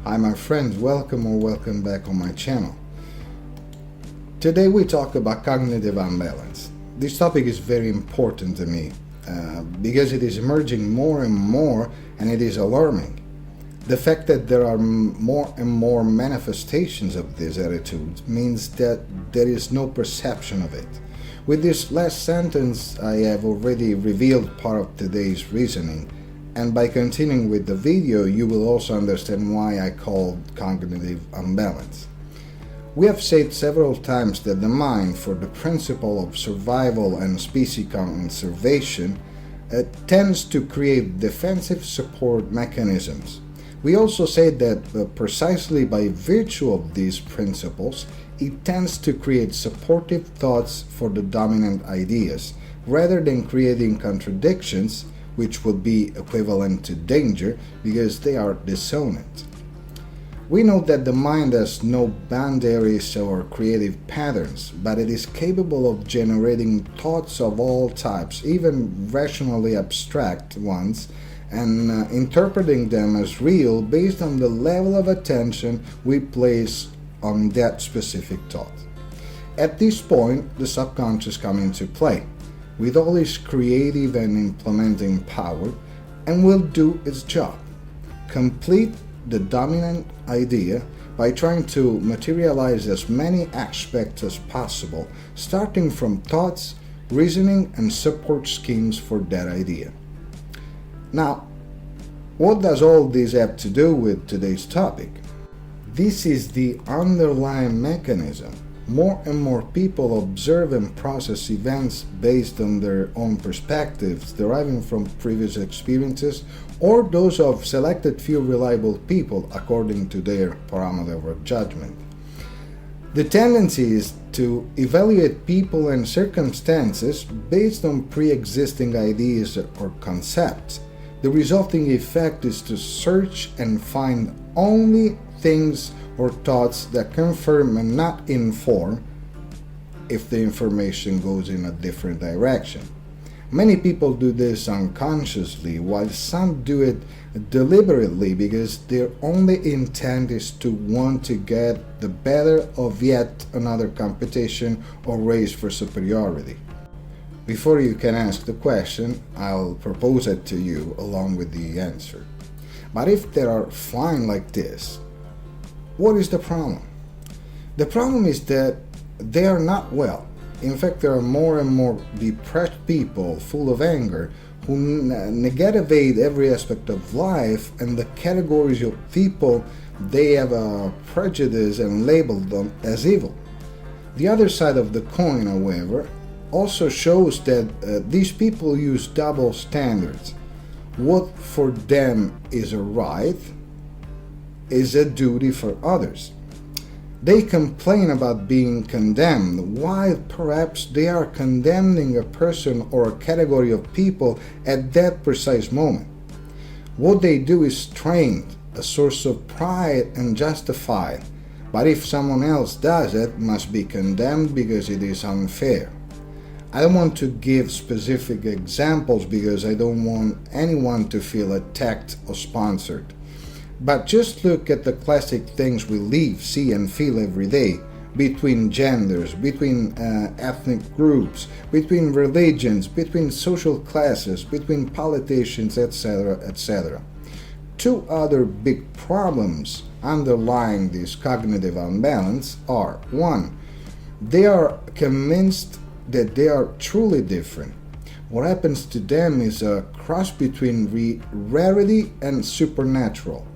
Hi my friends, welcome back on my channel. Today we talk about cognitive unbalance. This topic is very important to me because it is emerging more and more, and it is alarming. The fact that there are more and more manifestations of this attitude means that there is no perception of it. With this last sentence I have already revealed part of today's reasoning, and by continuing with the video you will also understand why I called cognitive unbalance. We have said several times that the mind, for the principle of survival and species conservation, tends to create defensive support mechanisms. We also said that precisely by virtue of these principles, it tends to create supportive thoughts for the dominant ideas, rather than creating contradictions, which would be equivalent to danger because they are dissonant. We know that the mind has no boundaries or creative patterns, but it is capable of generating thoughts of all types, even rationally abstract ones, and interpreting them as real based on the level of attention we place on that specific thought. At this point, the subconscious comes into play with all its creative and implementing power, and will do its job. Complete the dominant idea by trying to materialize as many aspects as possible, starting from thoughts, reasoning, and support schemes for that idea. Now, what does all this have to do with today's topic? This is the underlying mechanism. More and more people observe and process events based on their own perspectives, deriving from previous experiences or those of selected few reliable people according to their parameter of judgment. The tendency is to evaluate people and circumstances based on pre-existing ideas or concepts. The resulting effect is to search and find only things or thoughts that confirm and not inform if the information goes in a different direction. Many people do this unconsciously, while some do it deliberately because their only intent is to want to get the better of yet another competition or race for superiority. Before you can ask the question, I'll propose it to you along with the answer. But if they are flying like this, what is the problem? The problem is that they are not well. In fact, there are more and more depressed people full of anger who negativate every aspect of life, and the categories of people they have a prejudice and label them as evil. The other side of the coin, however, also shows that these people use double standards. What for them is a right is a duty for others. They complain about being condemned, while perhaps they are condemning a person or a category of people at that precise moment. What they do is trained, a source of pride and justified, but if someone else does it, must be condemned because it is unfair. I don't want to give specific examples because I don't want anyone to feel attacked or sponsored. But just look at the classic things we live, see and feel every day, between genders, between ethnic groups, between religions, between social classes, between politicians, etc., etc. Two other big problems underlying this cognitive unbalance are: one, they are convinced that they are truly different. What happens to them is a cross between rarity and supernatural.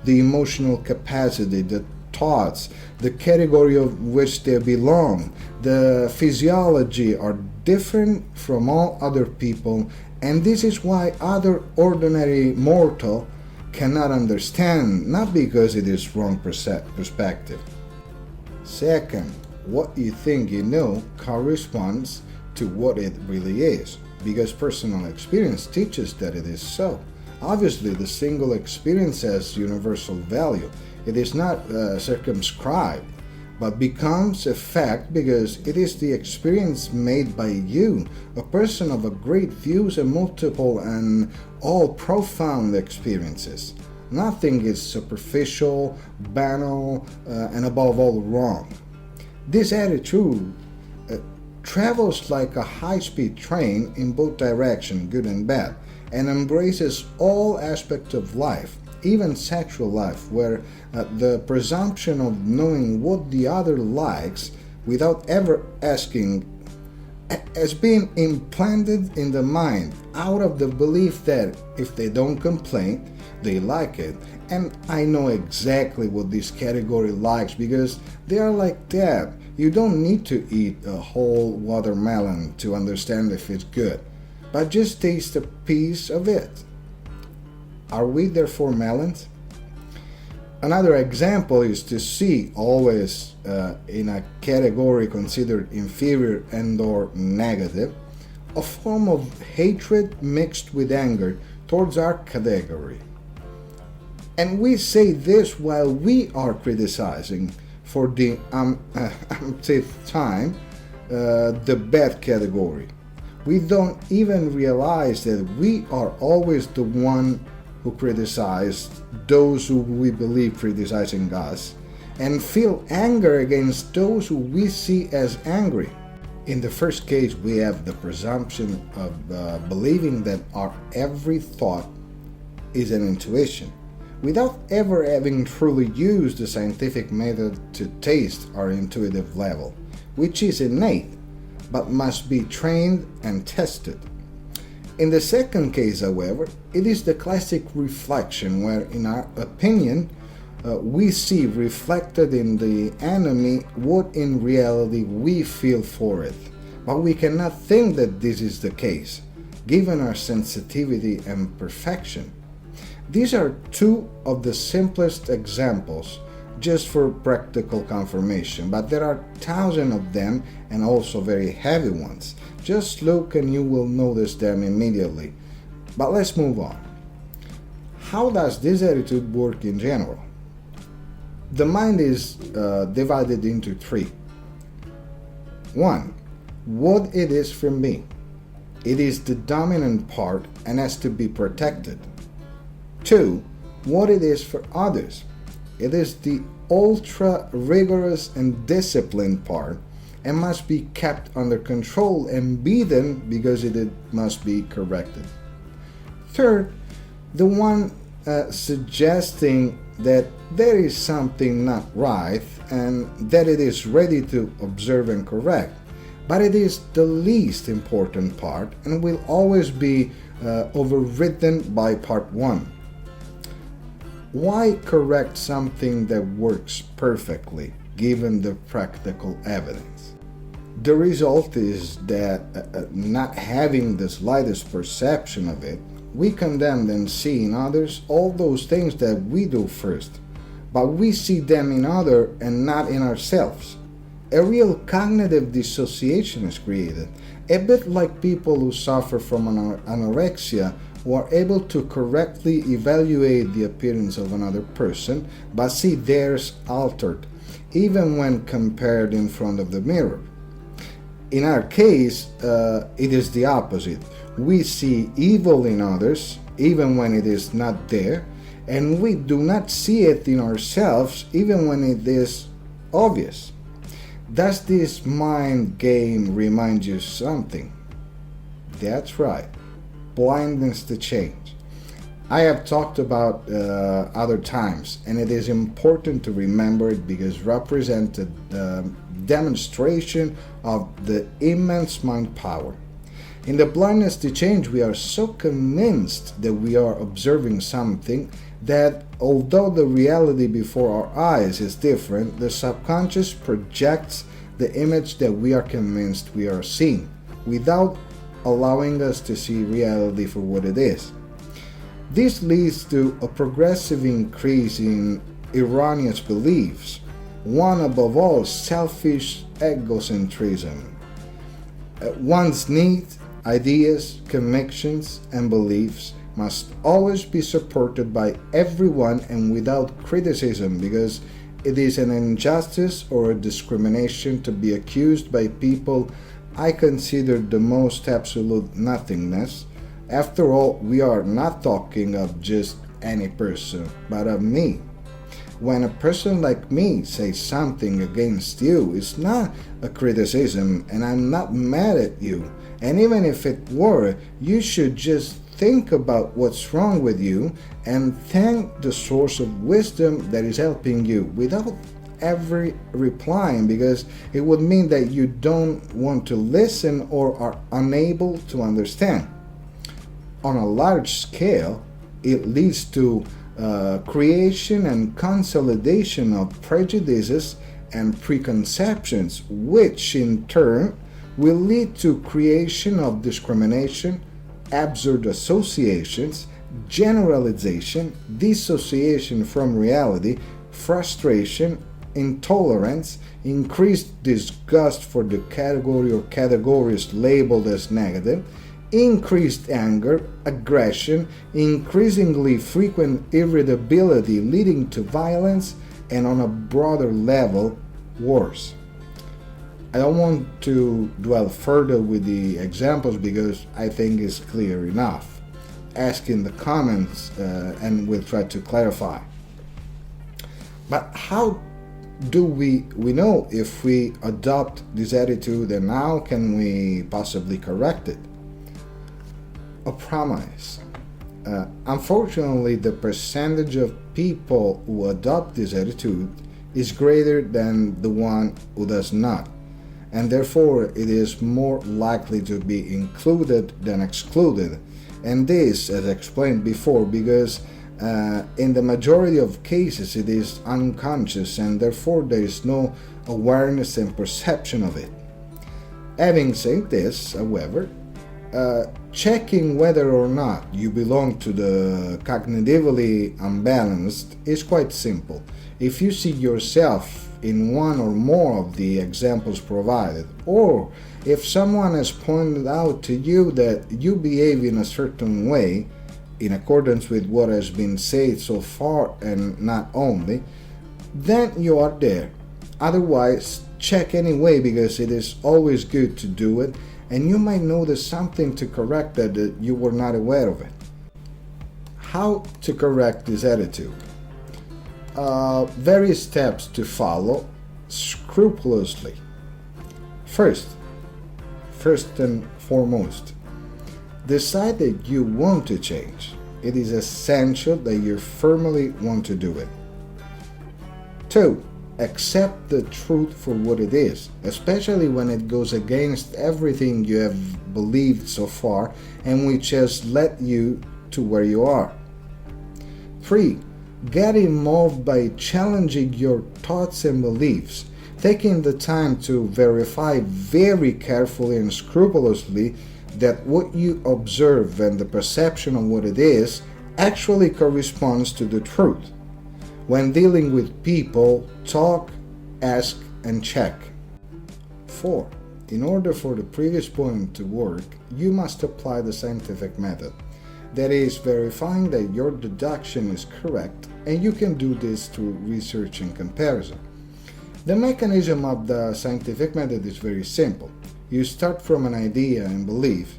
The emotional capacity, the thoughts, the category of which they belong, the physiology are different from all other people, and this is why other ordinary mortal cannot understand, not because it is wrong perspective. Second, what you think you know corresponds to what it really is, because personal experience teaches that it is so. Obviously, the single experience has universal value. It is not circumscribed, but becomes a fact because it is the experience made by you, a person of a great views and multiple and all profound experiences. Nothing is superficial, banal, and above all wrong. This attitude travels like a high-speed train in both directions, good and bad, and embraces all aspects of life, even sexual life, where the presumption of knowing what the other likes without ever asking has been implanted in the mind out of the belief that if they don't complain, they like it. And I know exactly what this category likes because they are like that. You don't need to eat a whole watermelon to understand if it's good, but just taste a piece of it. Are we therefore melons? Another example is to see always in a category considered inferior and or negative, a form of hatred mixed with anger towards our category. And we say this while we are criticizing for the umpteenth time the bad category. We don't even realize that we are always the one who criticize those who we believe criticizing us and feel anger against those who we see as angry. In the first case, we have the presumption of believing that our every thought is an intuition, without ever having truly used the scientific method to taste our intuitive level, which is innate, but must be trained and tested. In the second case, however, it is the classic reflection where, in our opinion, we see reflected in the enemy what in reality we feel for it. But we cannot think that this is the case, given our sensitivity and perfection. These are two of the simplest examples, just for practical confirmation, but there are thousands of them and also very heavy ones. Just look and you will notice them immediately. But let's move on. How does this attitude work in general? The mind is divided into three. 1. What it is for me. It is the dominant part and has to be protected. 2. What it is for others. It is the ultra rigorous and disciplined part and must be kept under control and beaten because it must be corrected. 3rd, the one suggesting that there is something not right and that it is ready to observe and correct, but it is the least important part and will always be overridden by part 1. Why correct something that works perfectly, given the practical evidence? The result is that not having the slightest perception of it, we condemn and see in others all those things that we do first, but we see them in others and not in ourselves. A real cognitive dissociation is created, a bit like people who suffer from anorexia who are able to correctly evaluate the appearance of another person but see theirs altered, even when compared in front of the mirror. In our case, it is the opposite. We see evil in others, even when it is not there, and we do not see it in ourselves, even when it is obvious. Does this mind game remind you something? That's right. Blindness to change. I have talked about other times, and it is important to remember it because it represents a demonstration of the immense mind power. In the blindness to change, we are so convinced that we are observing something that although the reality before our eyes is different, the subconscious projects the image that we are convinced we are seeing, without allowing us to see reality for what it is. This leads to a progressive increase in erroneous beliefs, one above all selfish egocentrism. One's needs, ideas, convictions, and beliefs must always be supported by everyone and without criticism, because it is an injustice or a discrimination to be accused by people I consider the most absolute nothingness. After all, we are not talking of just any person, but of me. When a person like me says something against you, it's not a criticism, and I'm not mad at you. And even if it were, you should just think about what's wrong with you and thank the source of wisdom that is helping you without ever replying, because it would mean that you don't want to listen or are unable to understand. On a large scale, it leads to creation and consolidation of prejudices and preconceptions, which in turn will lead to creation of discrimination, absurd associations, generalization, dissociation from reality, frustration, intolerance, increased disgust for the category or categories labeled as negative, increased anger, aggression, increasingly frequent irritability leading to violence, and on a broader level, wars. I don't want to dwell further with the examples because I think it's clear enough. Ask in the comments and we'll try to clarify. But how do we know if we adopt this attitude, and how can we possibly correct it? A promise. Unfortunately, the percentage of people who adopt this attitude is greater than the one who does not, and therefore it is more likely to be included than excluded. And this, as explained before, because in the majority of cases it is unconscious, and therefore there is no awareness and perception of it. Having said this, however, checking whether or not you belong to the cognitively unbalanced is quite simple. If you see yourself in one or more of the examples provided, or if someone has pointed out to you that you behave in a certain way in accordance with what has been said so far and not only, then you are there. Otherwise, check anyway, because it is always good to do it, and you might notice something to correct that you were not aware of it. How to correct this attitude? Various steps to follow scrupulously. First and foremost, decide that you want to change. It is essential that you firmly want to do it. 2. Accept the truth for what it is, especially when it goes against everything you have believed so far and which has led you to where you are. 3. Get involved by challenging your thoughts and beliefs, taking the time to verify very carefully and scrupulously that what you observe and the perception of what it is actually corresponds to the truth. When dealing with people, talk, ask, and check. 4. In order for the previous point to work, you must apply the scientific method. That is, verifying that your deduction is correct, and you can do this through research and comparison. The mechanism of the scientific method is very simple. You start from an idea and belief,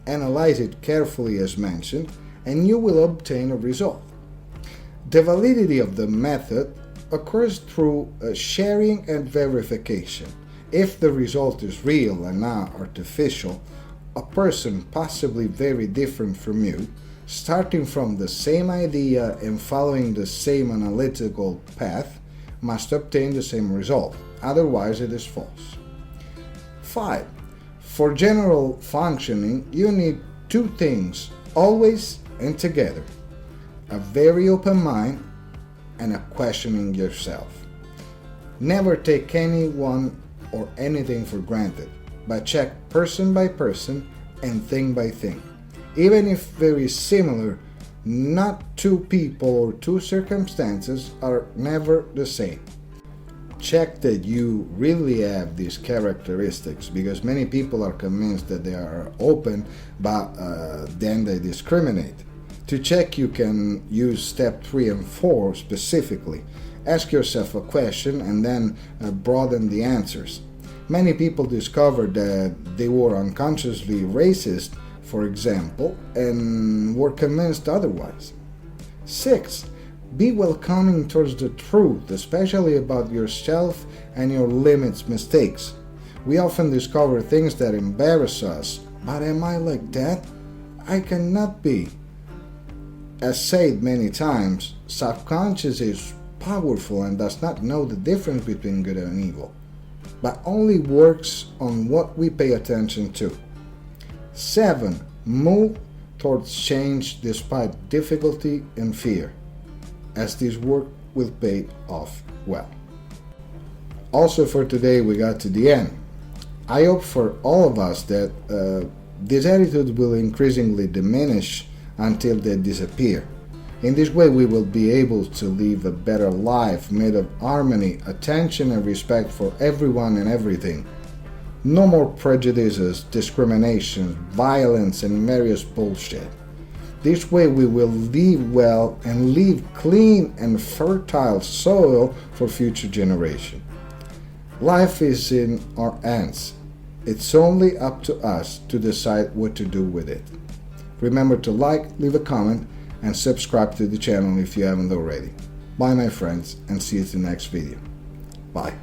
analyze it carefully as mentioned, and you will obtain a result. The validity of the method occurs through sharing and verification. If the result is real and not artificial, a person possibly very different from you, starting from the same idea and following the same analytical path, must obtain the same result. Otherwise, it is false. 5. For general functioning, you need 2 things, always and together: a very open mind and a questioning yourself. Never take anyone or anything for granted, but check person by person and thing by thing. Even if very similar, not 2 people or 2 circumstances are never the same. Check that you really have these characteristics, because many people are convinced that they are open, but then they discriminate. To check, you can use step 3 and 4 specifically. Ask yourself a question and then broaden the answers. Many people discovered that they were unconsciously racist, for example, and were convinced otherwise. 6. Be welcoming towards the truth, especially about yourself and your limits, mistakes. We often discover things that embarrass us. But am I like that? I cannot be. As said many times, subconscious is powerful and does not know the difference between good and evil, but only works on what we pay attention to. 7. Move towards change despite difficulty and fear, as this work will pay off well. Also for today we got to the end. I hope for all of us that this attitude will increasingly diminish until they disappear. In this way we will be able to live a better life made of harmony, attention and respect for everyone and everything. No more prejudices, discrimination, violence and various bullshit. This way we will live well and leave clean and fertile soil for future generations. Life is in our hands. It's only up to us to decide what to do with it. Remember to like, leave a comment, and subscribe to the channel if you haven't already. Bye my friends, and see you in the next video. Bye.